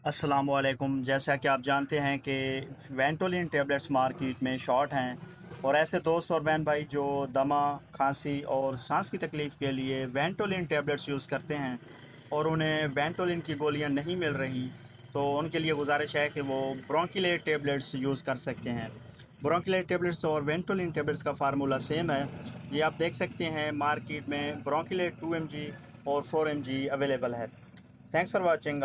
अस्सलाम वालेकुम। जैसा कि आप जानते हैं कि वेंटोलिन टेबलेट्स मार्केट में शॉर्ट हैं और ऐसे दोस्त और बहन भाई जो दमा, खांसी और सांस की तकलीफ़ के लिए वेंटोलिन टेबलेट्स यूज़ करते हैं और उन्हें वेंटोलिन की गोलियां नहीं मिल रही, तो उनके लिए गुजारिश है कि वो ब्रोंकिलेट टेबलेट्स यूज़ कर सकते हैं। ब्रोंकिलेट टेबलेट्स और वेंटोलिन टेबलेट्स का फार्मूला सेम है। ये आप देख सकते हैं मार्केट में ब्रोंकिलेट 2 mg और 4 mg अवेलेबल है। Thanks for watching.